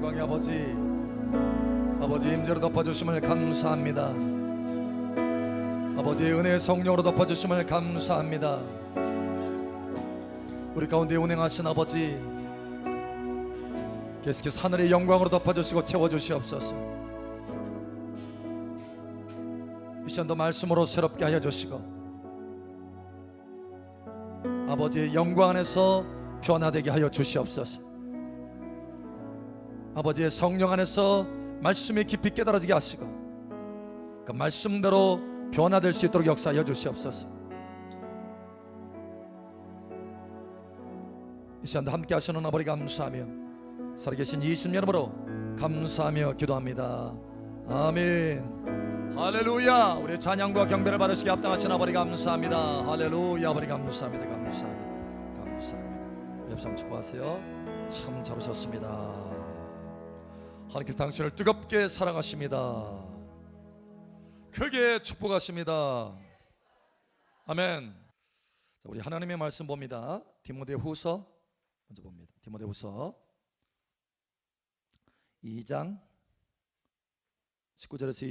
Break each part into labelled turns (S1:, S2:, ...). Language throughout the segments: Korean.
S1: 영광의 아버지 임재로 덮어주심을 감사합니다. 아버지의 은혜의 성령으로 덮어주심을 감사합니다. 우리 가운데 운행하신 아버지, 계속해서 하늘의 영광으로 덮어주시고 채워주시옵소서. 이 시간도 말씀으로 새롭게 하여 주시고 아버지의 영광 안에서 변화되게 하여 주시옵소서. 아버지의 성령 안에서 말씀이 깊이 깨달아지게 하시고 그 말씀대로 변화될 수 있도록 역사하여 주시옵소서. 이 시간도 함께 하시는 아버지 감사하며 살아계신 예수님 이름으로 감사하며 기도합니다. 아멘. 할렐루야. 우리 찬양과 경배를 받으시기 합당하신 아버지 감사합니다. 할렐루야. 아버지 감사합니다. 감사합니다. 옆상 축복하세요. 참 잘 오셨습니다. 하나님께서 당신을 뜨겁게 사랑하십니다. 크게 축복하십니다. 아멘. 우리 하나님의 말씀 봅니다. 디모데후서 먼저 봅니다. 디모데후서 2장 19절에서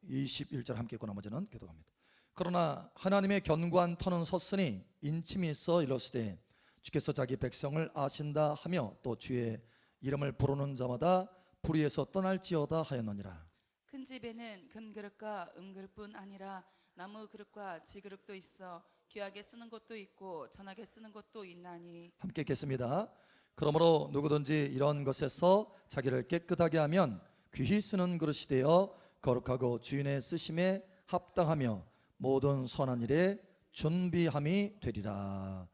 S1: 21절 함께 읽고 나머지는 교독합니다. 그러나 하나님의 견고한 터는 섰으니 인침이 있어 이르시되 주께서 자기 백성을 아신다 하며 또 주의 이름을 부르는 자마다 불의에서 떠날지어다 하였느니라.
S2: 큰 집에는 금그릇과 은그릇뿐 아니라 나무 그릇과 지그릇도 있어 귀하게 쓰는 것도 있고 전하게 쓰는 것도 있나니.
S1: 함께 읽겠습니다. 그러므로 누구든지 이런 것에서 자기를 깨끗하게 하면 귀히 쓰는 그릇이 되어 거룩하고 주인의 쓰심에 합당하며 모든 선한 일에 준비함이 되리라.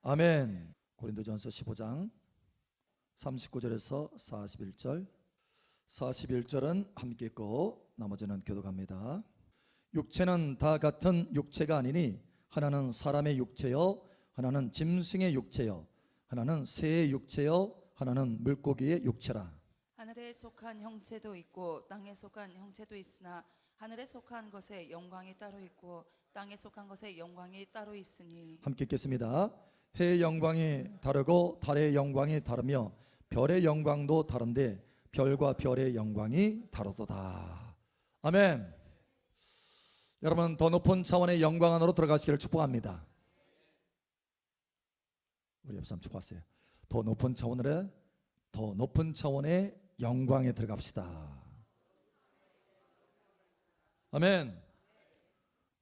S1: 아멘. 고린도전서 15장 39절에서 41절은 함께 읽고 나머지는 교독합니다. 육체는 다 같은 육체가 아니니 하나는 사람의 육체요 하나는 짐승의 육체요 하나는 새의 육체요 하나는 물고기의 육체라.
S2: 하늘에 속한 형체도 있고 땅에 속한 형체도 있으나 하늘에 속한 것에 영광이 따로 있고 땅에 속한 것에 영광이 따로 있으니.
S1: 함께 읽겠습니다. 해의 영광이 다르고 달의 영광이 다르며 별의 영광도 다른데 별과 별의 영광이 다르도다. 아멘. 여러분, 더 높은 차원의 영광 안으로 들어가시기를 축복합니다. 우리 옆 사람 축복하세요. 더 높은 차원의 영광에 들어갑시다. 아멘.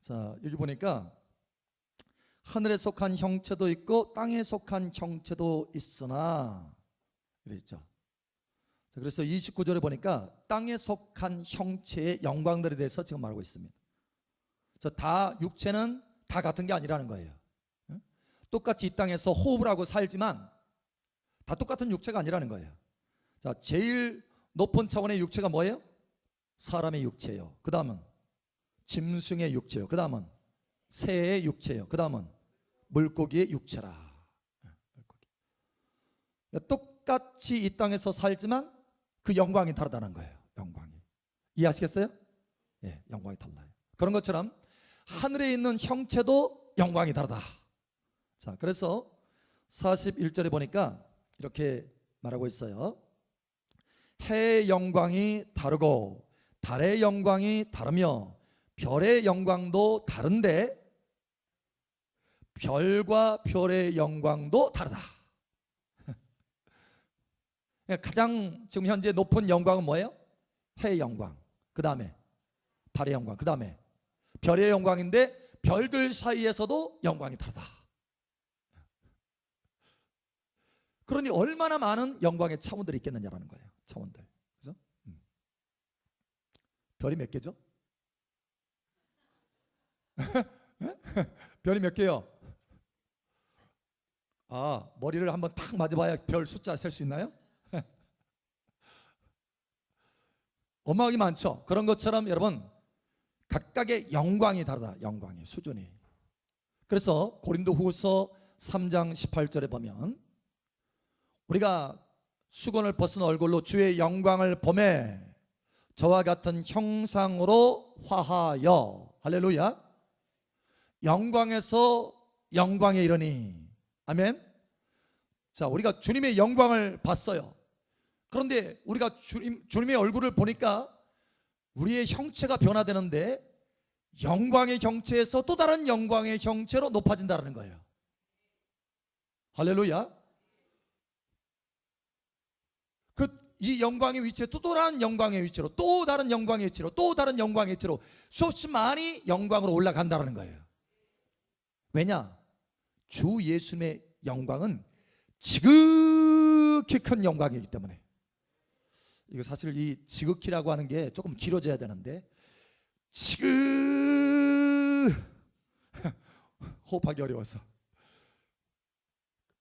S1: 자, 여기 보니까 하늘에 속한 형체도 있고 땅에 속한 형체도 있으나 이래 있죠. 자, 그래서 29절에 보니까 땅에 속한 형체의 영광들에 대해서 지금 말하고 있습니다. 다 육체는 다 같은 게 아니라는 거예요. 똑같이 이 땅에서 호흡을 하고 살지만 다 똑같은 육체가 아니라는 거예요. 자, 제일 높은 차원의 육체가 뭐예요? 사람의 육체예요. 그 다음은 짐승의 육체예요. 그 다음은 새의 육체예요. 그 다음은 물고기의 육체라. 똑같이 이 땅에서 살지만 그 영광이 다르다는 거예요. 영광이. 이해하시겠어요? 예, 영광이 달라요. 그런 것처럼 하늘에 있는 형체도 영광이 다르다. 자, 그래서 41절에 보니까 이렇게 말하고 있어요. 해의 영광이 다르고 달의 영광이 다르며 별의 영광도 다른데 별과 별의 영광도 다르다. 가장 지금 현재 높은 영광은 뭐예요? 해의 영광, 그 다음에 달의 영광, 그 다음에 별의 영광인데 별들 사이에서도 영광이 다르다. 그러니 얼마나 많은 영광의 차원들이 있겠느냐라는 거예요. 차원들. 그래서 별이 몇 개죠? 별이 몇 개요? 머리를 한번 탁 맞아봐야 별 숫자 셀 수 있나요? 어마어마하게 많죠. 그런 것처럼 여러분 각각의 영광이 다르다. 영광의 수준이. 그래서 고린도후서 3장 18절에 보면 우리가 수건을 벗은 얼굴로 주의 영광을 보매 저와 같은 형상으로 화하여. 할렐루야. 영광에서 영광에 이르니. 아멘. 자, 우리가 주님의 영광을 봤어요. 그런데 우리가 주님의 얼굴을 보니까 우리의 형체가 변화되는데 영광의 형체에서 또 다른 영광의 형체로 높아진다는 거예요. 할렐루야. 이 영광의 위치에 또 다른 영광의 위치로, 또 다른 영광의 위치로, 또 다른 영광의 위치로 수없이 많이 영광으로 올라간다는 거예요. 왜냐? 주 예수님의 영광은 지극히 큰 영광이기 때문에. 이거 사실 이 지극히라고 하는 게 조금 길어져야 되는데, 호흡하기 어려워서.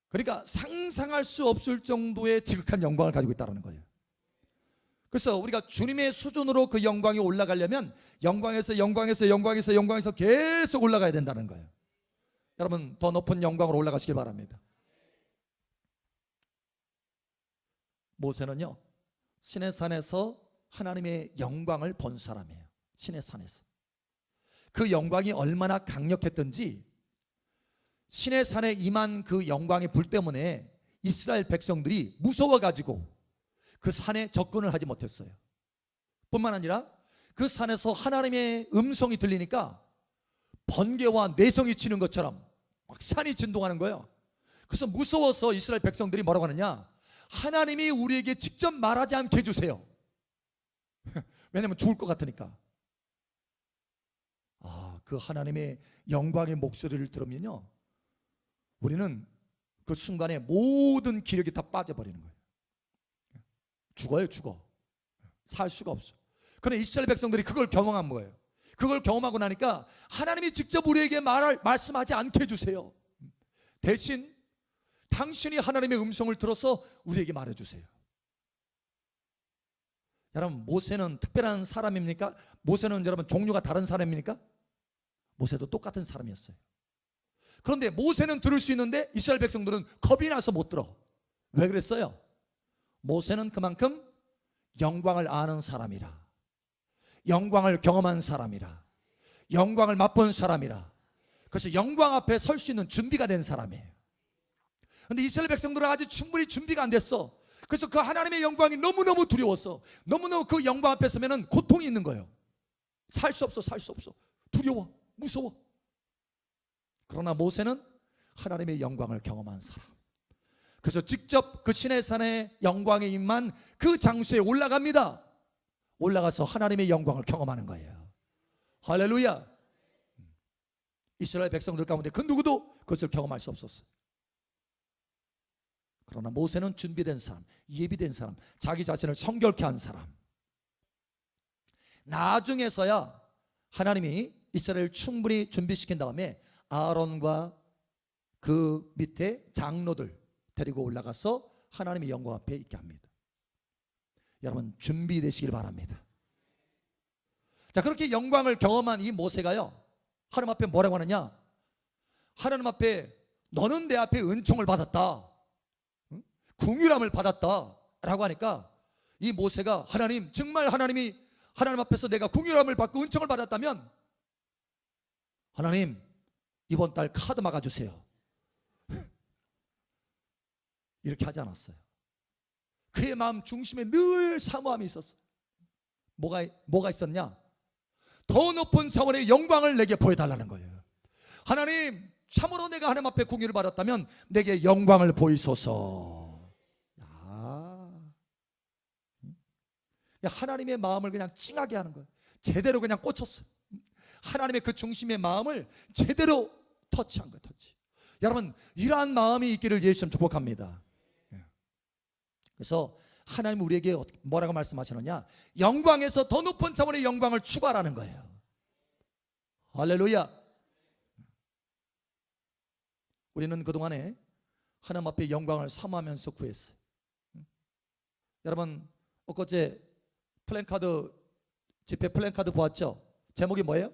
S1: 그러니까 상상할 수 없을 정도의 지극한 영광을 가지고 있다는 거예요. 그래서 우리가 주님의 수준으로 그 영광이 올라가려면 영광에서 계속 올라가야 된다는 거예요. 여러분, 더 높은 영광으로 올라가시길 바랍니다. 모세는요, 시내산에서 하나님의 영광을 본 사람이에요. 시내산에서. 그 영광이 얼마나 강력했던지 시내산에 임한 그 영광의 불 때문에 이스라엘 백성들이 무서워가지고 그 산에 접근을 하지 못했어요. 뿐만 아니라 그 산에서 하나님의 음성이 들리니까 번개와 뇌성이 치는 것처럼 막 산이 진동하는 거예요. 그래서 무서워서 이스라엘 백성들이 뭐라고 하느냐, 하나님이 우리에게 직접 말하지 않게 해주세요. 왜냐하면 죽을 것 같으니까. 그 하나님의 영광의 목소리를 들으면요, 우리는 그 순간에 모든 기력이 다 빠져버리는 거예요. 죽어. 살 수가 없어. 그런데 이스라엘 백성들이 그걸 경험한 거예요. 그걸 경험하고 나니까 하나님이 직접 우리에게 말씀하지 않게 해주세요. 대신 당신이 하나님의 음성을 들어서 우리에게 말해주세요. 여러분, 모세는 특별한 사람입니까? 모세는 여러분 종류가 다른 사람입니까? 모세도 똑같은 사람이었어요. 그런데 모세는 들을 수 있는데 이스라엘 백성들은 겁이 나서 못 들어. 왜 그랬어요? 모세는 그만큼 영광을 아는 사람이라, 영광을 경험한 사람이라, 영광을 맛본 사람이라, 그래서 영광 앞에 설 수 있는 준비가 된 사람이에요. 그런데 이스라엘 백성들은 아직 충분히 준비가 안 됐어. 그래서 그 하나님의 영광이 너무너무 두려웠어. 너무너무 그 영광 앞에 서면 고통이 있는 거예요. 살 수 없어. 두려워, 무서워. 그러나 모세는 하나님의 영광을 경험한 사람. 그래서 직접 그 시내산의 영광에 임한 그 장소에 올라갑니다. 올라가서 하나님의 영광을 경험하는 거예요. 할렐루야. 이스라엘 백성들 가운데 그 누구도 그것을 경험할 수 없었어요. 그러나 모세는 준비된 사람, 예비된 사람, 자기 자신을 성결케 한 사람. 나중에서야 하나님이 이스라엘을 충분히 준비시킨 다음에 아론과 그 밑에 장로들 데리고 올라가서 하나님의 영광 앞에 있게 합니다. 여러분, 준비되시길 바랍니다. 자, 그렇게 영광을 경험한 이 모세가요, 하나님 앞에 뭐라고 하느냐, 하나님 앞에 너는 내 앞에 은총을 받았다, 긍휼함을 받았다 라고 하니까 이 모세가, 하나님, 정말 하나님이 하나님 앞에서 내가 긍휼함을 받고 은총을 받았다면 하나님, 이번 달 카드 막아주세요. 이렇게 하지 않았어요. 그의 마음 중심에 늘 사모함이 있었어요. 뭐가 있었냐? 더 높은 차원의 영광을 내게 보여달라는 거예요. 하나님, 참으로 내가 하나님 앞에 긍휼을 받았다면 내게 영광을 보이소서. 하나님의 마음을 그냥 찡하게 하는 거예요. 제대로 그냥 꽂혔어요. 하나님의 그 중심의 마음을 제대로 터치한 거예요. 터치. 여러분, 이러한 마음이 있기를 예수님 축복합니다. 그래서 하나님 우리에게 뭐라고 말씀하시느냐, 영광에서 더 높은 차원의 영광을 추구하라는 거예요. 할렐루야. 우리는 그동안에 하나님 앞에 영광을 사모하면서 구했어요. 여러분, 엊그제 플랜카드, 집회 플랜카드 보았죠? 제목이 뭐예요?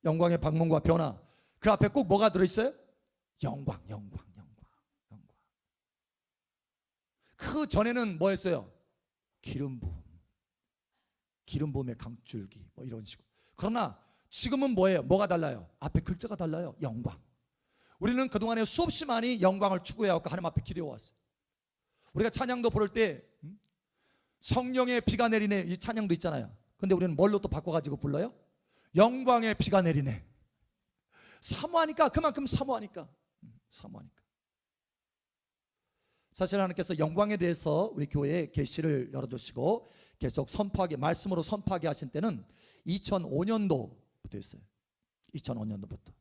S1: 영광의 방문과 변화. 그 앞에 꼭 뭐가 들어있어요? 영광. 그 전에는 뭐였어요? 기름 부음의 강줄기, 뭐 이런 식으로. 그러나 지금은 뭐예요? 뭐가 달라요? 앞에 글자가 달라요. 영광. 우리는 그동안에 수없이 많이 영광을 추구해왔고 하나님 앞에 기도해왔어요. 우리가 찬양도 부를 때 성령의 비가 내리네 이 찬양도 있잖아요. 근데 우리는 뭘로 또 바꿔가지고 불러요? 영광의 비가 내리네. 사모하니까, 그만큼 사모하니까. 사실 하나님께서 영광에 대해서 우리 교회에 계시를 열어주시고 계속 선포하게, 말씀으로 선포하게 하신 때는 2005년도부터 했어요. 2005년도부터.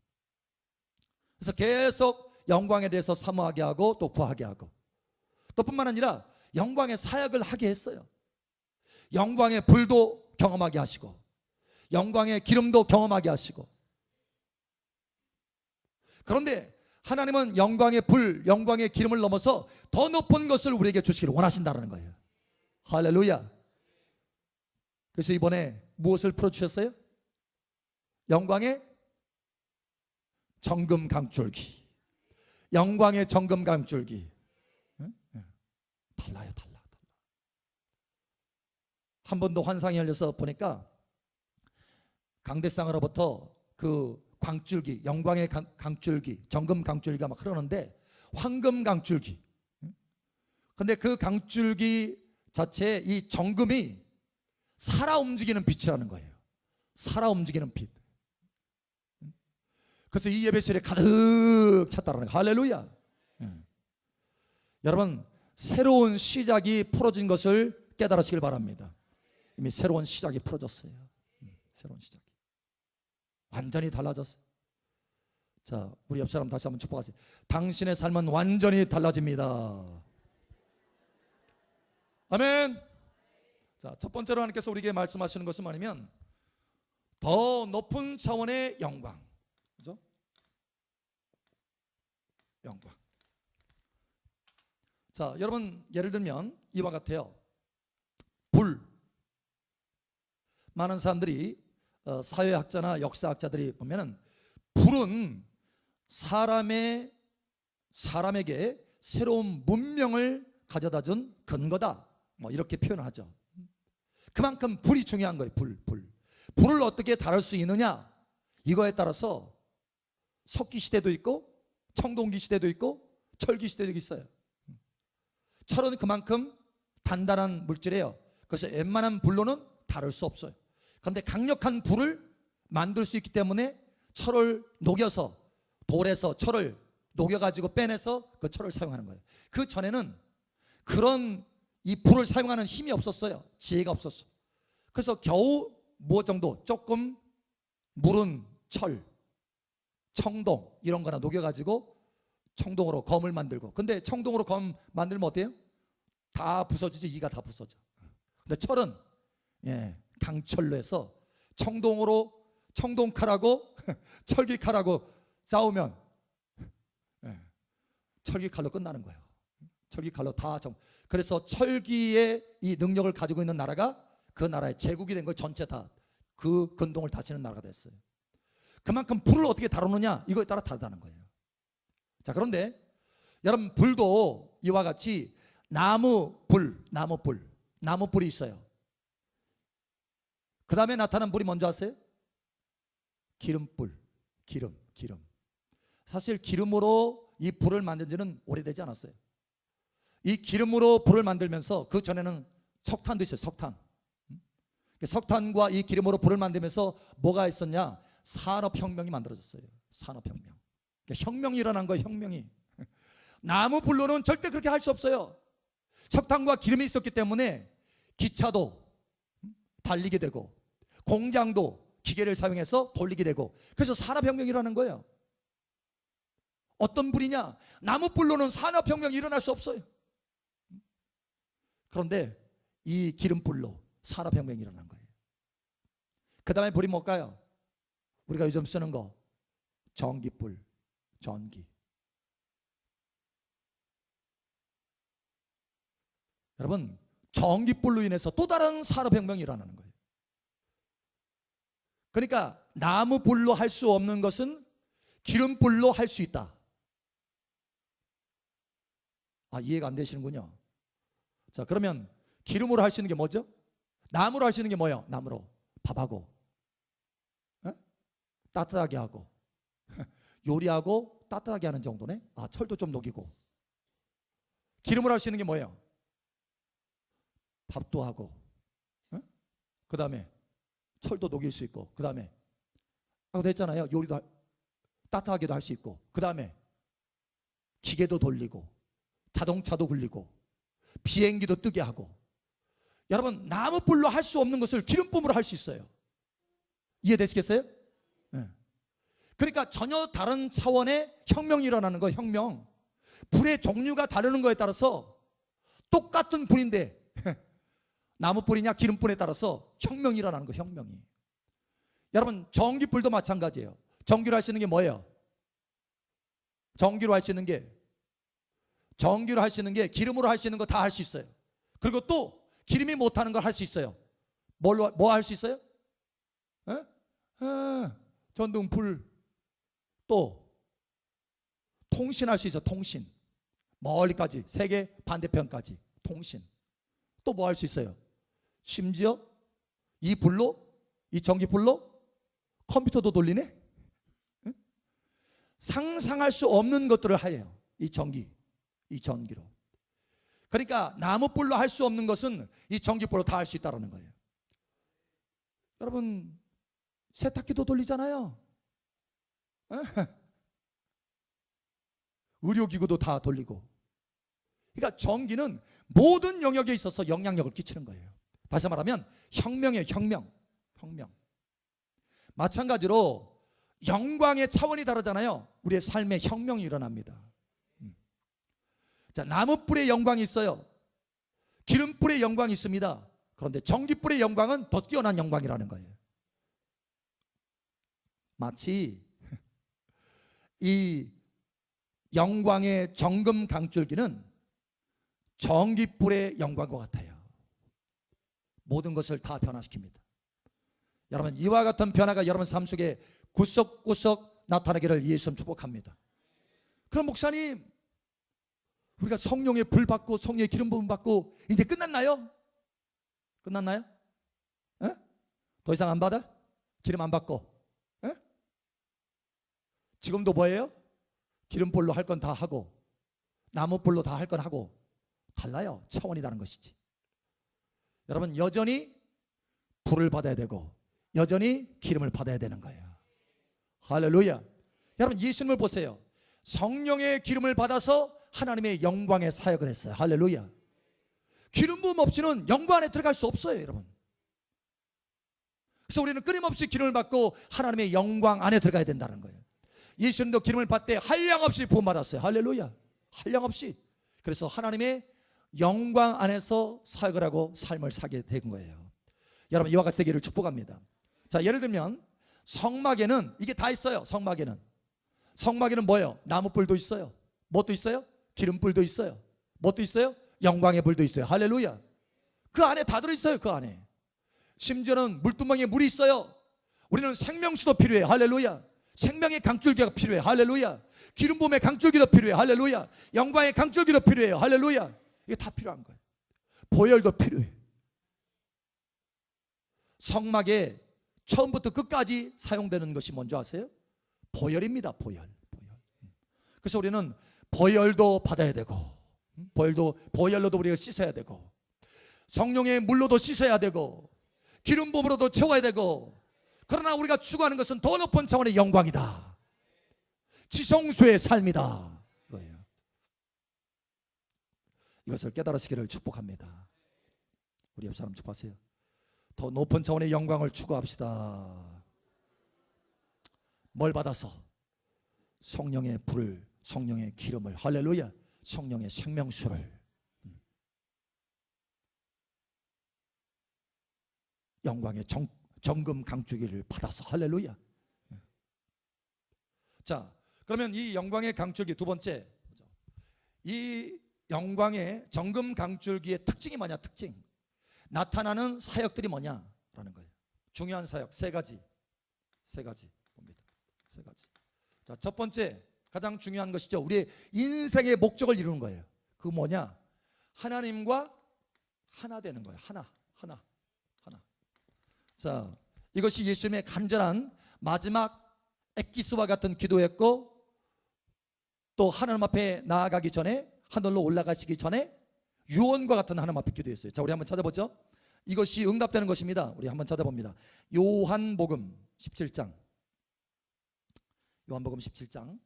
S1: 그래서 계속 영광에 대해서 사모하게 하고 또 구하게 하고, 또 뿐만 아니라 영광의 사역을 하게 했어요. 영광의 불도 경험하게 하시고 영광의 기름도 경험하게 하시고. 그런데 하나님은 영광의 불, 영광의 기름을 넘어서 더 높은 것을 우리에게 주시기를 원하신다는 거예요. 할렐루야. 그래서 이번에 무엇을 풀어주셨어요? 영광의 정금 강줄기. 영광의 정금 강줄기. 달라요. 한 번도 환상이 열려서 보니까 강대상으로부터 그 광줄기, 영광의 강줄기, 정금 강줄기가 막 흐르는데 황금 강줄기. 근데 그 강줄기 자체에 이 정금이 살아 움직이는 빛이라는 거예요. 살아 움직이는 빛. 그래서 이 예배실에 가득 찼다는 거예요. 할렐루야. 여러분, 새로운 시작이 풀어진 것을 깨달으시길 바랍니다. 이미 새로운 시작이 풀어졌어요. 새로운 시작이 완전히 달라졌어요. 자, 우리 옆 사람 다시 한번 축복하세요. 당신의 삶은 완전히 달라집니다. 아멘. 자, 첫 번째로 하나님께서 우리에게 말씀하시는 것은 뭐냐면 더 높은 차원의 영광. 그죠? 영광. 자, 여러분, 예를 들면 이와 같아요. 불. 많은 사람들이 사회학자나 역사학자들이 보면은 불은 사람에게 새로운 문명을 가져다 준 근거다, 뭐 이렇게 표현을 하죠. 그만큼 불이 중요한 거예요. 불을 어떻게 다룰 수 있느냐, 이거에 따라서 석기 시대도 있고 청동기 시대도 있고 철기 시대도 있어요. 철은 그만큼 단단한 물질이에요. 그래서 웬만한 불로는 다룰 수 없어요. 그런데 강력한 불을 만들 수 있기 때문에 철을 녹여서, 돌에서 철을 녹여가지고 빼내서 그 철을 사용하는 거예요. 그 전에는 그런 이 불을 사용하는 힘이 없었어요. 지혜가 없었어요. 그래서 겨우 뭐 정도 조금 물은 철, 청동 이런 거나 녹여가지고 청동으로 검을 만들고. 근데 청동으로 검 만들면 어때요? 다 부서지지. 이가 다 부서져. 근데 철은 강철로 해서 청동칼하고 철기칼하고 싸우면 철기칼로 끝나는 거예요. 철기칼로 다 그래서 철기의 이 능력을 가지고 있는 나라가 그 나라의 제국이 된 걸 전체 다 그 근동을 다스리는 나라가 됐어요. 그만큼 불을 어떻게 다루느냐 이거에 따라 다르다는 거예요. 자, 그런데 여러분, 불도 이와 같이 나무불이 있어요. 그 다음에 나타난 불이 뭔지 아세요? 기름불. 기름. 사실 기름으로 이 불을 만든 지는 오래되지 않았어요. 이 기름으로 불을 만들면서 그 전에는 석탄도 있어요. 석탄과 이 기름으로 불을 만들면서 뭐가 있었냐? 산업혁명이 만들어졌어요. 산업혁명. 혁명이 일어난 거예요. 혁명이. 나무불로는 절대 그렇게 할 수 없어요. 석탄과 기름이 있었기 때문에 기차도 달리게 되고 공장도 기계를 사용해서 돌리게 되고, 그래서 산업혁명이 일어나는 거예요. 어떤 불이냐? 나무불로는 산업혁명이 일어날 수 없어요. 그런데 이 기름불로 산업혁명이 일어난 거예요. 그 다음에 불이 뭘까요? 우리가 요즘 쓰는 거 전기불, 전기. 여러분, 전기불로 인해서 또 다른 산업혁명이 일어나는 거예요. 그러니까 나무불로 할 수 없는 것은 기름불로 할 수 있다. 이해가 안 되시는군요. 자, 그러면 기름으로 할 수 있는 게 뭐죠? 나무로 할 수 있는 게 뭐예요? 나무로 밥하고 따뜻하게 하고 요리하고 따뜻하게 하는 정도네. 아, 철도 좀 녹이고. 기름으로 할 수 있는 게 뭐예요? 밥도 하고, 그 다음에 철도 녹일 수 있고, 그 다음에 아까도 했잖아요. 요리도 따뜻하게도 할 수 있고, 그 다음에 기계도 돌리고, 자동차도 굴리고, 비행기도 뜨게 하고. 여러분, 나무불로 할 수 없는 것을 기름붐으로 할 수 있어요. 이해되시겠어요? 네. 그러니까 전혀 다른 차원의 혁명이 일어나는 거예요. 혁명. 불의 종류가 다르는 거에 따라서 똑같은 불인데 나무불이냐 기름불에 따라서 혁명이 일어나는 거예요. 혁명이. 여러분, 전기불도 마찬가지예요. 전기로 할 수 있는 게 뭐예요? 전기로 할 수 있는 게 기름으로 할 수 있는 거 다 할 수 있어요. 그리고 또 기름이 못하는 걸 할 수 있어요. 뭐 할 수 있어요? 전등, 불, 또 통신할 수 있어요. 통신. 멀리까지, 세계 반대편까지 통신. 또 뭐 할 수 있어요? 심지어 이 불로, 이 전기불로 컴퓨터도 돌리네? 상상할 수 없는 것들을 해요. 이 전기로. 그러니까 나무불로 할 수 없는 것은 이 전기불로 다 할 수 있다는 거예요. 여러분, 세탁기도 돌리잖아요. 의료기구도 다 돌리고. 그러니까 전기는 모든 영역에 있어서 영향력을 끼치는 거예요. 다시 말하면 혁명이에요. 혁명. 마찬가지로 영광의 차원이 다르잖아요. 우리의 삶에 혁명이 일어납니다. 자, 나무불의 영광이 있어요. 기름불의 영광이 있습니다. 그런데 전기불의 영광은 더 뛰어난 영광이라는 거예요. 마치 이 영광의 정금 강줄기는 전기불의 영광과 같아요. 모든 것을 다 변화시킵니다. 여러분, 이와 같은 변화가 여러분 삶 속에 구석구석 나타나기를 예수님 축복합니다. 그럼 목사님, 우리가 성령의 불 받고 성령의 기름 부음 받고 이제 끝났나요? 끝났나요? 에? 더 이상 안 받아? 기름 안 받고? 에? 지금도 뭐예요? 기름불로 할 건 다 하고 나무불로 다 할 건 하고. 달라요. 차원이 다른 것이지. 여러분, 여전히 불을 받아야 되고 여전히 기름을 받아야 되는 거예요. 할렐루야. 여러분, 예수님을 보세요. 성령의 기름을 받아서 하나님의 영광의 사역을 했어요. 할렐루야. 기름 부음 없이는 영광 안에 들어갈 수 없어요, 여러분. 그래서 우리는 끊임없이 기름을 받고 하나님의 영광 안에 들어가야 된다는 거예요. 예수님도 기름을 받되 한량없이 부음 받았어요. 할렐루야. 한량없이. 그래서 하나님의 영광 안에서 사역을 하고 삶을 사게 된 거예요. 여러분, 이와 같이 되기를 축복합니다. 자, 예를 들면 성막에는 이게 다 있어요. 성막에는 뭐예요? 나무불도 있어요. 뭣도 있어요? 기름불도 있어요. 뭣도 있어요? 영광의 불도 있어요. 할렐루야. 그 안에 다 들어있어요. 그 안에. 심지어는 물두멍에 물이 있어요. 우리는 생명수도 필요해. 할렐루야. 생명의 강줄기가 필요해. 할렐루야. 기름 부음의 강줄기도 필요해. 할렐루야. 영광의 강줄기도 필요해요. 할렐루야. 이게 다 필요한 거예요. 보혈도 필요해. 성막에 처음부터 끝까지 사용되는 것이 뭔지 아세요? 보혈입니다. 보혈. 그래서 우리는 보혈도 받아야 되고, 보혈로도 우리가 씻어야 되고, 성령의 물로도 씻어야 되고, 기름 부음으로도 채워야 되고. 그러나 우리가 추구하는 것은 더 높은 차원의 영광이다. 지성소의 삶이다. 이거예요. 이것을 깨달으시기를 축복합니다. 우리 옆 사람 축복하세요. 더 높은 차원의 영광을 추구합시다. 뭘 받아서? 성령의 불을, 성령의 기름을, 할렐루야, 성령의 생명수를, 영광의 정금 강줄기를 받아서. 할렐루야. 자, 그러면 이 영광의 강줄기 두 번째, 이 영광의 정금 강줄기의 특징이 뭐냐? 특징, 나타나는 사역들이 뭐냐라는 거예요. 중요한 사역 세 가지 봅니다. 세 가지. 자, 첫 번째 가장 중요한 것이죠. 우리의 인생의 목적을 이루는 거예요. 그 뭐냐? 하나님과 하나 되는 거예요. 하나. 자, 이것이 예수님의 간절한 마지막 엑기스와 같은 기도였고, 또 하나님 앞에 나아가기 전에, 하늘로 올라가시기 전에 유언과 같은 하나님 앞에 기도했어요. 자, 우리 한번 찾아보죠. 이것이 응답되는 것입니다. 우리 한번 찾아봅니다. 요한복음 17장. 요한복음 17장.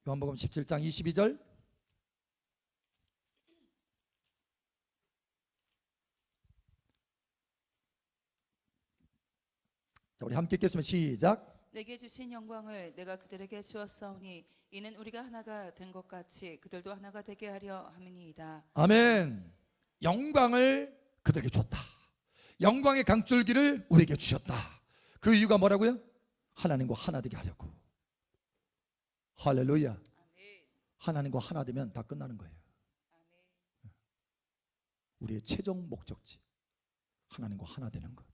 S1: 요한복음 17장 22절. 자, 우리 함께 읽겠습니다. 시작.
S2: 내게 주신 영광을 내가 그들에게 주었사오니 이는 우리가 하나가 된 것 같이 그들도 하나가 되게 하려 함이니이다.
S1: 아멘. 영광을 그들에게 줬다. 영광의 강줄기를 우리에게 주셨다. 그 이유가 뭐라고요? 하나님과 하나 되게 하려고. 할렐루야. 하나님과 하나 되면 다 끝나는 거예요. 우리의 최종 목적지, 하나님과 하나 되는 것.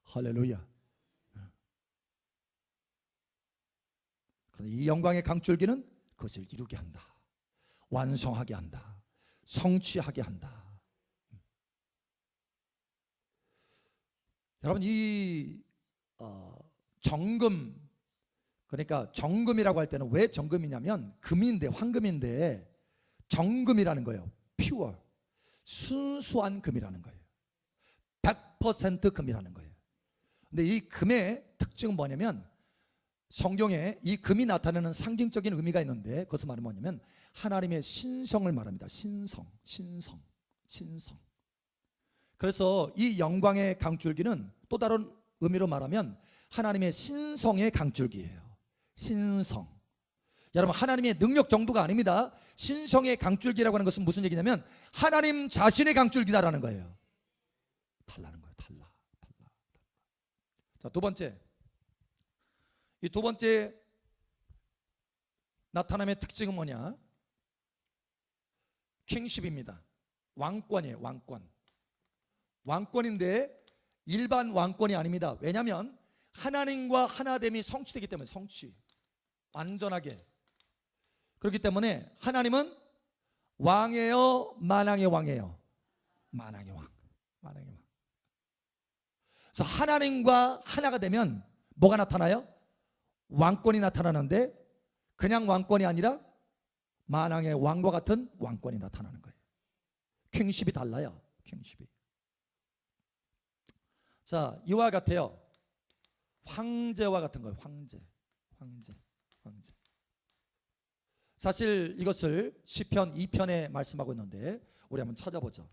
S1: 할렐루야. 이 영광의 강줄기는 그것을 이루게 한다. 완성하게 한다. 성취하게 한다. 여러분, 이 정금, 그러니까 정금이라고 할 때는 왜 정금이냐면 금인데, 황금인데 정금이라는 거예요. pure, 순수한 금이라는 거예요. 100% 금이라는 거예요. 근데 이 금의 특징은 뭐냐면, 성경에 이 금이 나타내는 상징적인 의미가 있는데, 그것은 말은 뭐냐면 하나님의 신성을 말합니다. 신성. 그래서 이 영광의 강줄기는 또 다른 의미로 말하면 하나님의 신성의 강줄기예요. 신성. 여러분, 하나님의 능력 정도가 아닙니다. 신성의 강줄기라고 하는 것은 무슨 얘기냐면 하나님 자신의 강줄기다라는 거예요. 달라는 거예요. 달라. 자, 두 번째. 이 두 번째 나타남의 특징은 뭐냐? 킹십입니다. 왕권이에요. 왕권인데 일반 왕권이 아닙니다. 왜냐하면 하나님과 하나됨이 성취되기 때문에, 성취 완전하게. 그렇기 때문에 하나님은 왕이에요, 만왕의 왕이에요? 만왕의 왕. 그래서 하나님과 하나가 되면 뭐가 나타나요? 왕권이 나타나는데, 그냥 왕권이 아니라 만왕의 왕과 같은 왕권이 나타나는 거예요. 킹십이 달라요. 킹십이. 자, 이와 같아요. 황제와 같은 거예요. 황제. 사실 이것을 시편 2편에 말씀하고 있는데 우리 한번 찾아보죠.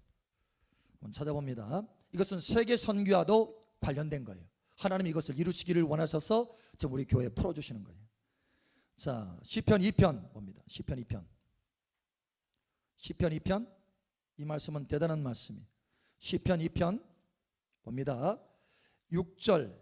S1: 한번 찾아봅니다. 이것은 세계 선교와도 관련된 거예요. 하나님이 이것을 이루시기를 원하셔서 지금 우리 교회에 풀어주시는 거예요. 자, 시편 2편 봅니다. 시편 2편. 이 말씀은 대단한 말씀이. 시편 2편 봅니다. 6절에서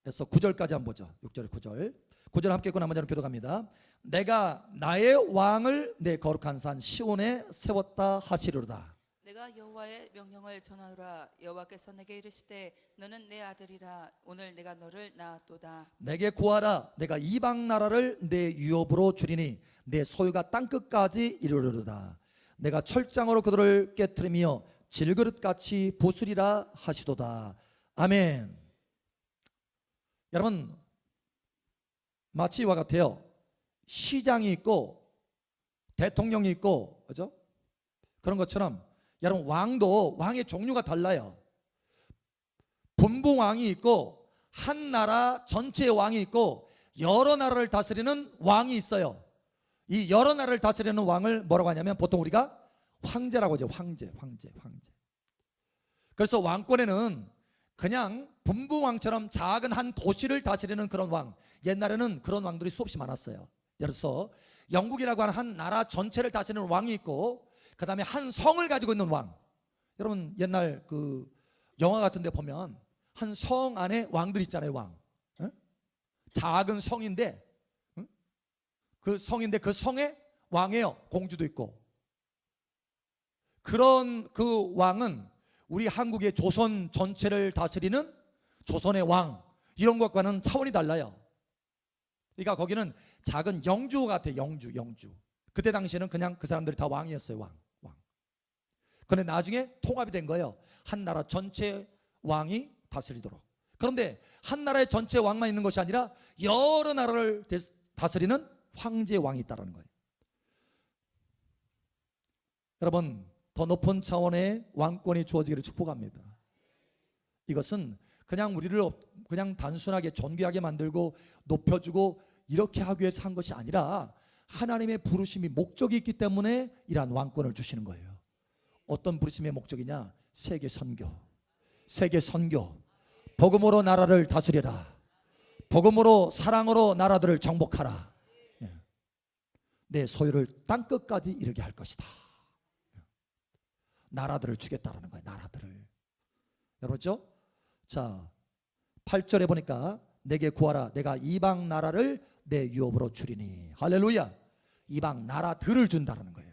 S1: 9절까지 한번 보죠. 6절 9절 함께 읽고 나머지는 교독합니다. 내가 나의 왕을 내 거룩한 산 시온에 세웠다 하시리로다.
S2: 내가 여호와의 명령을 전하노라. 여호와께서 내게 이르시되 너는 내 아들이라. 오늘 내가 너를 낳았도다.
S1: 내게 구하라. 내가 이방 나라를 내 유업으로 주리니 내 소유가 땅끝까지 이르르리로다. 내가 철장으로 그들을 깨트리며 질그릇같이 부수리라 하시도다. 아멘. 여러분, 마치 이와 같아요. 시장이 있고 대통령이 있고, 그죠? 그런 것처럼 여러분, 왕도 왕의 종류가 달라요. 분봉왕이 있고 한 나라 전체의 왕이 있고 여러 나라를 다스리는 왕이 있어요. 이 여러 나라를 다스리는 왕을 뭐라고 하냐면 보통 우리가 황제라고 하죠. 황제. 그래서 왕권에는 그냥 분봉왕처럼 작은 한 도시를 다스리는 그런 왕, 옛날에는 그런 왕들이 수없이 많았어요. 예를 들어서 영국이라고 하는 한 나라 전체를 다스리는 왕이 있고, 그 다음에 한 성을 가지고 있는 왕. 여러분, 옛날 그 영화 같은 데 보면 한 성 안에 왕들 있잖아요. 왕. 작은 성인데, 그 성인데 그 성에 왕이에요. 공주도 있고. 그런 그 왕은 우리 한국의 조선 전체를 다스리는 조선의 왕, 이런 것과는 차원이 달라요. 그러니까 거기는 작은 영주 같아요. 영주. 그때 당시에는 그냥 그 사람들이 다 왕이었어요. 왕. 그런데 나중에 통합이 된 거예요. 한 나라 전체 왕이 다스리도록. 그런데 한 나라의 전체 왕만 있는 것이 아니라 여러 나라를 다스리는 황제 왕이 있다는 거예요. 여러분, 더 높은 차원의 왕권이 주어지기를 축복합니다. 이것은 그냥 우리를 그냥 단순하게 존귀하게 만들고 높여주고 이렇게 하기 위해서 한 것이 아니라 하나님의 부르심이 목적이 있기 때문에 이러한 왕권을 주시는 거예요. 어떤 부르심의 목적이냐? 세계 선교. 세계 선교. 복음으로 나라를 다스려라. 복음으로 사랑으로 나라들을 정복하라. 내 소유를 땅끝까지 이르게 할 것이다. 나라들을 주겠다라는 거예요. 나라들을. 여러분 그렇죠? 자, 8절에 보니까 내게 구하라. 내가 이방 나라를 내 유업으로 주리니. 할렐루야. 이방 나라들을 준다라는 거예요.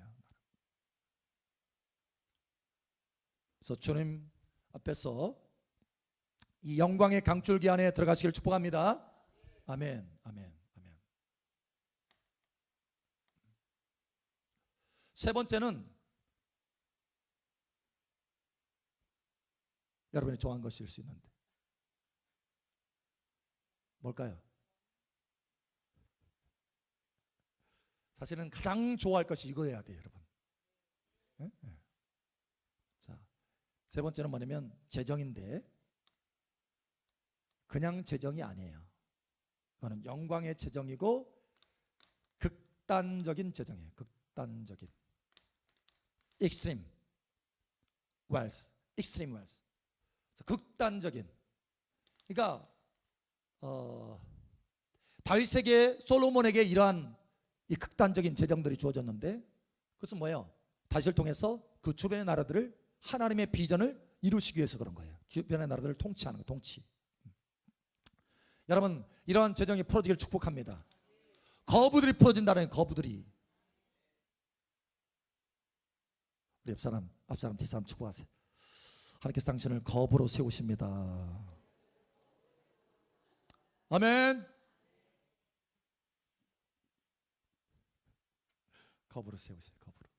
S1: 그래서 주님 앞에서 이 영광의 강줄기 안에 들어가시길 축복합니다. 아멘. 아멘. 아멘. 세 번째는 여러분이 좋아하는 것일 수 있는데 뭘까요? 사실은 가장 좋아할 것이 이거여야 돼요, 여러분. 네? 네. 자, 세 번째는 뭐냐면 재정인데 그냥 재정이 아니에요. 그거는 영광의 재정이고 극단적인 재정이에요. 극단적인 extreme wealth, extreme wealth. 극단적인. 그러니까 다윗에게 솔로몬에게 이러한 이 극단적인 재정들이 주어졌는데 그것은 뭐예요? 다윗을 통해서 그 주변의 나라들을 하나님의 비전을 이루시기 위해서 그런 거예요. 주변의 나라들을 통치하는 거, 통치. 여러분 이러한 재정이 풀어지기를 축복합니다. 거부들이 풀어진다는 거부들이. 우리 앞사람 뒷사람 축복하세요. 하나님께서 당신을 거부로 세우십니다. 아멘. 거부로 세우세요. 거부로.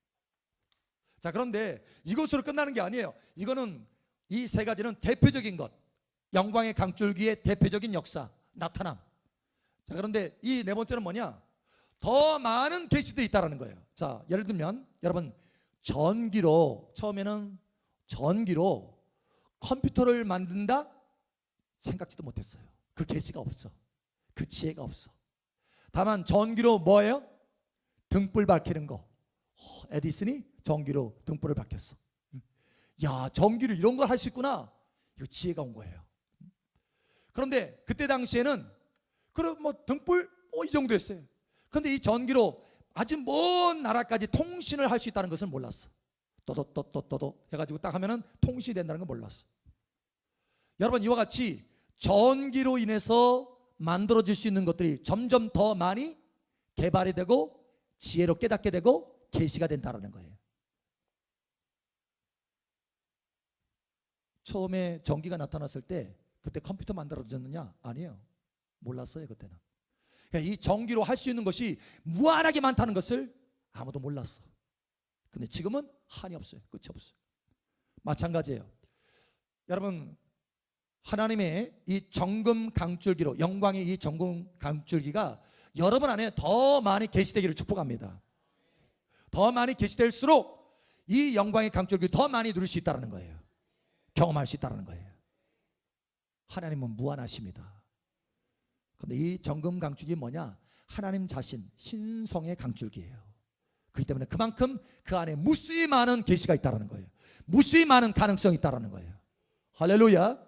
S1: 자, 그런데 이것으로 끝나는 게 아니에요. 이거는 이 세 가지는 대표적인 것. 영광의 강줄기의 대표적인 역사, 나타남. 자, 그런데 이 네 번째는 뭐냐? 더 많은 계시들이 있다라는 거예요. 자, 예를 들면 여러분 전기로 처음에는 전기로 컴퓨터를 만든다 생각지도 못했어요. 그 계시가 없어. 그 지혜가 없어. 다만 전기로 뭐예요? 등불 밝히는 거. 에디슨이 전기로 등불을 밝혔어. 야, 전기로 이런 걸 할 수 있구나. 이거 지혜가 온 거예요. 그런데 그때 당시에는 그럼 뭐 등불 이 정도였어요. 그런데 이 전기로 아주 먼 나라까지 통신을 할 수 있다는 것을 몰랐어. 또도 해가지고 딱 하면은 통신이 된다는 걸 몰랐어. 여러분 이와 같이 전기로 인해서 만들어질 수 있는 것들이 점점 더 많이 개발이 되고 지혜로 깨닫게 되고 계시가 된다는 거예요. 처음에 전기가 나타났을 때 그때 컴퓨터 만들어졌느냐? 아니에요. 몰랐어요 그때는. 그러니까 이 전기로 할 수 있는 것이 무한하게 많다는 것을 아무도 몰랐어. 근데 지금은 한이 없어요. 끝이 없어요. 마찬가지예요. 여러분 하나님의 이 정금 강줄기로 영광의 이 정금 강줄기가 여러분 안에 더 많이 계시되기를 축복합니다. 더 많이 계시될수록 이 영광의 강줄기를 더 많이 누릴 수 있다는 거예요. 경험할 수 있다는 거예요. 하나님은 무한하십니다. 그런데 이 정금 강줄기 뭐냐? 하나님 자신 신성의 강줄기예요. 그렇기 때문에 그만큼 그 안에 무수히 많은 계시가 있다는 거예요. 무수히 많은 가능성이 있다는 거예요. 할렐루야.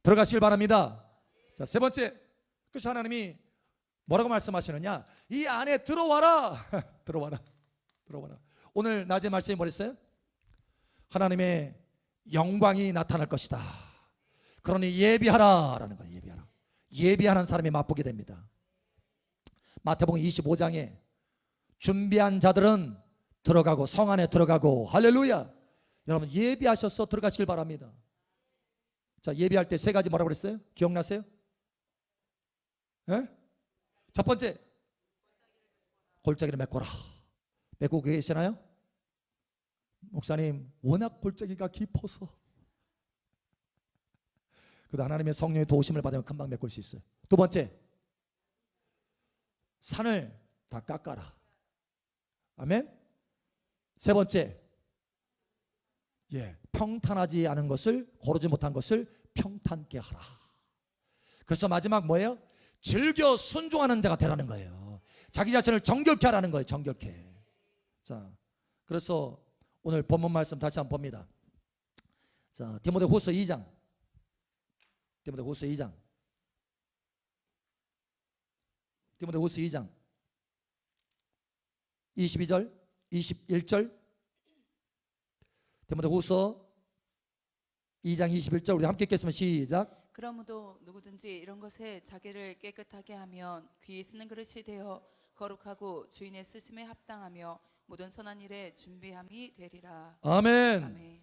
S1: 들어가시길 바랍니다. 자, 세 번째, 그래서 하나님이 뭐라고 말씀하시느냐? 이 안에 들어와라. 들어와라. 오늘 낮에 말씀이 뭐랬어요? 하나님의 영광이 나타날 것이다. 그러니 예비하라라는 거예요. 예비하라. 예비하는 사람이 맛보게 됩니다. 마태복음 25장에 준비한 자들은 들어가고 성 안에 들어가고. 할렐루야. 여러분 예비하셔서 들어가시길 바랍니다. 자, 예비할 때 세 가지 뭐라고 그랬어요? 기억나세요? 예? 첫 번째, 골짜기를 메꿔라. 메고 계시나요? 목사님, 워낙 골짜기가 깊어서 그래도 하나님의 성령의 도우심을 받으면 금방 메꿀 수 있어요. 두 번째, 산을 다 깎아라. 아멘. 세 번째, 평탄하지 않은 것을, 고르지 못한 것을 평탄케 하라. 그래서 마지막 뭐예요? 즐겨 순종하는 자가 되라는 거예요. 자기 자신을 정결케 하라는 거예요. 정결케. 자, 그래서 오늘 본문 말씀 다시 한번 봅니다. 자, 디모데후서 2장. 디모데후서 2장. 디모데후서 2장 22절, 21절. 디모데후서 2장 21절 우리 함께 읽겠습니다. 시작.
S2: 그러므로 누구든지 이런 것에 자기를 깨끗하게 하면 귀에 쓰는 그릇이 되어 거룩하고 주인의 쓰심에 합당하며 모든 선한 일에 준비함이 되리라.
S1: 아멘.
S2: 아멘.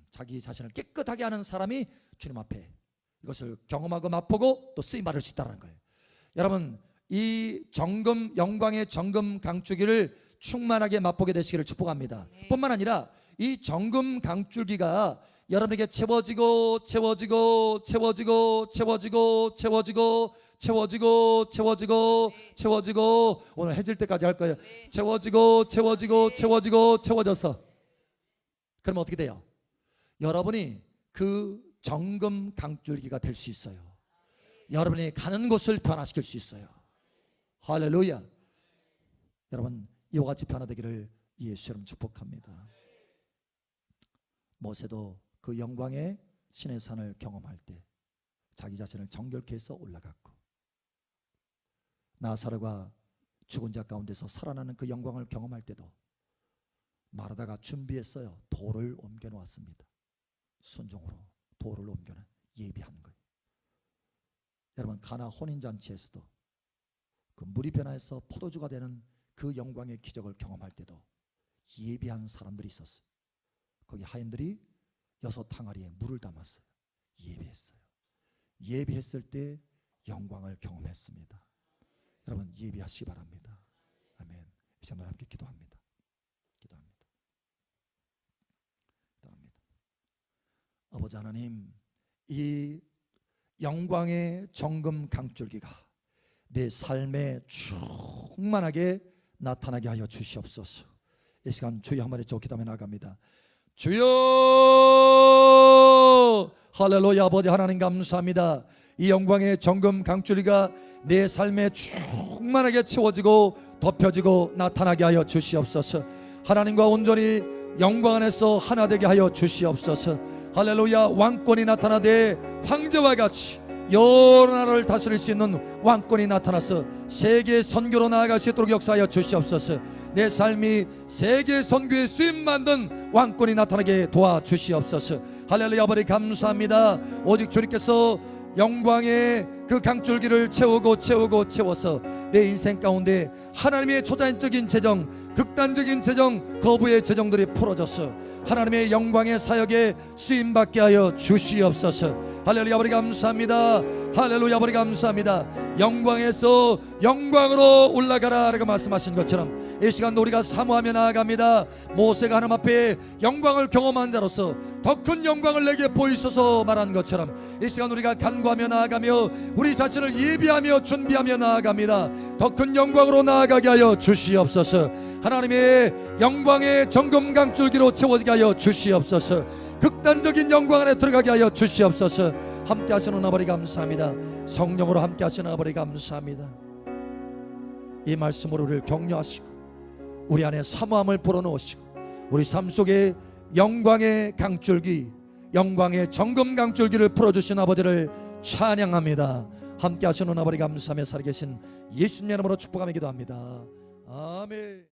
S1: 자기 자신을 깨끗하게 하는 사람이 주님 앞에 이것을 경험하고 맛보고 또 쓰임 받을 수 있다는 거예요. 여러분, 이 정금, 영광의 정금 강줄기를 충만하게 맛보게 되시기를 축복합니다.
S2: 네.
S1: 뿐만 아니라 이 정금 강줄기가 여러분에게 채워지고 채워지고 채워지고 채워지고 채워지고 채워지고 채워지고 채워지고 오늘 해질 때까지 할 거예요. 채워지고 채워지고 채워지고 채워져서 그러면 어떻게 돼요? 여러분이 그 정금 강줄기가 될 수 있어요. 여러분이 가는 곳을 변화시킬 수 있어요. 할렐루야. 여러분, 이와 같이 변화되기를 예수 이름 축복합니다. 모세도 그 영광의 신의 산을 경험할 때 자기 자신을 정결케 해서 올라갔고, 나사로가 죽은 자 가운데서 살아나는 그 영광을 경험할 때도 마르다가 준비했어요. 돌을 옮겨 놓았습니다. 순종으로 돌을 옮겨 예비한 거예요. 여러분, 가나 혼인잔치에서도 그 물이 변화해서 포도주가 되는 그 영광의 기적을 경험할 때도 예비한 사람들이 있었어요. 거기 하인들이 6 항아리에 물을 담았어요. 예비했어요. 예비했을 때 영광을 경험했습니다. 여러분, 예비하시기 바랍니다. 아멘. 이 시간 함께 기도합니다. 기도합니다. 기도합니다. 아버지 하나님, 이 영광의 정금 강줄기가 내 삶에 충만하게 나타나게 하여 주시옵소서. 이 시간 주여 한마디 저 기도하며 나갑니다. 주여, 할렐루야. 아버지 하나님 감사합니다. 이 영광의 정금 강줄기가 내 삶에 충만하게 채워지고 덮여지고 나타나게 하여 주시옵소서. 하나님과 온전히 영광 안에서 하나 되게 하여 주시옵소서. 할렐루야. 왕권이 나타나되 황제와 같이 여러 나라를 다스릴 수 있는 왕권이 나타나서 세계 선교로 나아갈 수 있도록 역사하여 주시옵소서. 내 삶이 세계 선교의 쓰임 만든 왕권이 나타나게 도와주시옵소서. 할렐루야. 아버지 감사합니다. 오직 주님께서 영광의 그 강줄기를 채우고 채우고 채워서 내 인생 가운데 하나님의 초자연적인 재정, 극단적인 재정, 거부의 재정들이 풀어져서 하나님의 영광의 사역에 쓰임받게 하여 주시옵소서. 할렐루야. 아버지 감사합니다. 할렐루야. 아버지 감사합니다. 영광에서 영광으로 올라가라 라고 말씀하신 것처럼 이 시간도 우리가 사모하며 나아갑니다. 모세가 하나님 앞에 영광을 경험한 자로서 더 큰 영광을 내게 보이소서 말한 것처럼 이 시간 우리가 간구하며 나아가며 우리 자신을 예비하며 준비하며 나아갑니다. 더 큰 영광으로 나아가게 하여 주시옵소서. 하나님의 영광의 정금 강줄기로 채워지게 하여 주시옵소서. 극단적인 영광 안에 들어가게 하여 주시옵소서. 함께 하시는 아버지 감사합니다. 성령으로 함께 하시는 아버지 감사합니다. 이 말씀으로 우리를 격려하시고 우리 안에 사모함을 불어넣으시고 우리 삶 속에 영광의 강줄기, 영광의 정금 강줄기를 풀어주신 아버지를 찬양합니다. 함께 하시는 아버지 감사하며 살아계신 예수님 이름으로 축복하며 기도합니다. 아멘.